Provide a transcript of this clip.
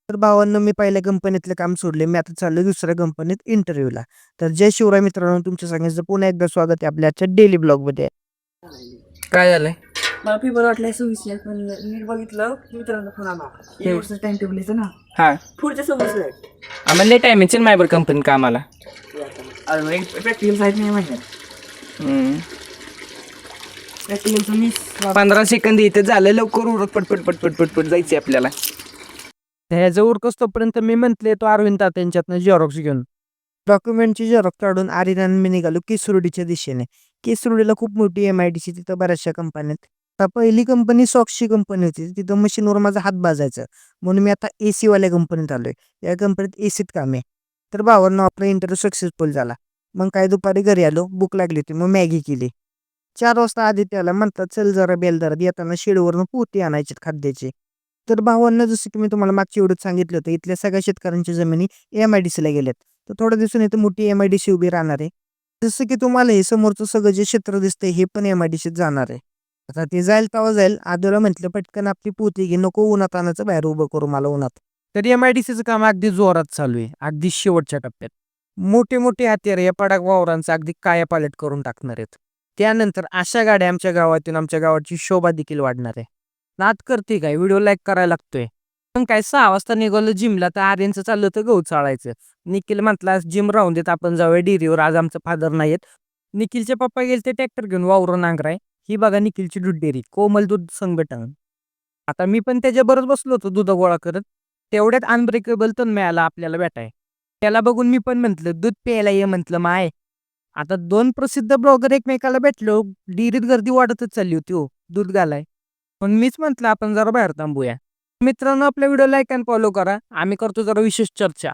तर भावांनो, मी पहिल्या कंपनीतलं काम सोडले. मी आता चाललोय दुसऱ्या कंपनीत इंटरव्ह्यूला. तर जय शिवराय मित्रांनो, तुमच्या सगळ्यांचं पुन्हा एकदा स्वागत आहे आपल्या आजच्या डेली ब्लॉगमध्ये. काय झालंय? मला पेपर वाटलं सव्वीसला पण नीट बघितलं मित्रांनो फोन आला. एक वर्ष टाइम टेबल येतं ना हा पुढच्या 26 आहे. आम्हाला लेट आहे मिचल मायबर कंपनी कामाला. अरे प्रॅक्टिकल आहेत नाही महिन्यात. प्रॅक्टिकलचं मिस 15 सेकंद इथे झालं, लवकर उरत पटपट पटपट पटपट जायचे आपल्याला. ह्याचं उरकस तोपर्यंत मी म्हटले तो अरविंद तात्यांच्यातनं झेरॉक्स घेऊन डॉक्युमेंटची झेरॉक्स काढून आर्यन आणि मी निघालो केसुर्डीच्या दिशेने. केसुर्डीला खूप मोठी MIDC, तिथं बऱ्याचशा कंपन्या आहेत. आता पहिली कंपनी सॉक्सची कंपनी होती. तिथं मशीनवर माझा हात भाजायचा म्हणून मी आता AC वाल्या कंपनीत आलोय. या कंपनीत ACत काम आहे. तर भावांनो, आपला इंटरव्ह्यू सक्सेसफुल झाला. मग काय दुपारी घरी आलो, भूक लागली होती, मग मॅगी केली. 4 वाजता आदित्य आला, म्हणतात चल जरा बेलदारात येताना शेडवरनं पोती आणायची खाद्याची. तर भावांना जसं की मी तुम्हाला मागच्या व्हिडिओत सांगितलं होतं, इथल्या सगळ्या शेतकऱ्यांच्या जमिनी MIDCला गेल्यात. तर थोड्या दिवसांनी इथं मोठी MIDC उभी राहणार आहे. जसं की तुम्हाला हे समोरचं सगळं जे क्षेत्र दिसतंय हे पण MIDCत जाणार आहे. आता ते जाईल तेव्हा जाईल. आदूला म्हटलं पटकन आपली पोती घे, नको उन्हात आणायचं, बाहेर उभं करू मला उन्हात. तर MIDCचं काम अगदी जोरात चालू आहे, अगदी शेवटच्या टप्प्यात. मोठे मोठे हत्यार या पडाक वावरांचा अगदी कायापालट करून टाकणार आहेत. त्यानंतर अशा गाड्या आमच्या गावातून आमच्या गावाची शोभा देखील वाढणार आहे. नाद करते काय, व्हिडिओ लाईक करायला लागतोय. पण काय 6 वाजता निघालो जिमला, तर आर्यनचं चाललं होतं गहू चाळायचं. निखिल म्हटला जिम राहून देत, आपण जाऊया डेअरीवर, आज आमचं फादर नाही आहेत. निखिलचे पप्पा गेले ते ट्रॅक्टर घेऊन वावरून नांगराय. ही बघा निखिलची दूध डेअरी, कोमल दूध संघटन. आता मी पण त्याच्याबरोबर बसलो होतो दूध गोळा करत. तेवढ्यात अनब्रेकेबल तन मिळाला आपल्याला भेटाय. त्याला बघून मी पण म्हटलं दूध प्यायला ये, म्हटलं माय. आता 2 प्रसिद्ध ब्लॉगर एकमेकाला भेटलो, डेअरीत गर्दी वाढतच चालली होती हो, दूध घालाय. पण मीच म्हटलं आपण जरा बाहेर थांबूया. मित्रांनो, आपल्या व्हिडिओ लाईक आणि फॉलो करा. आम्ही करतो जरा विशेष चर्चा.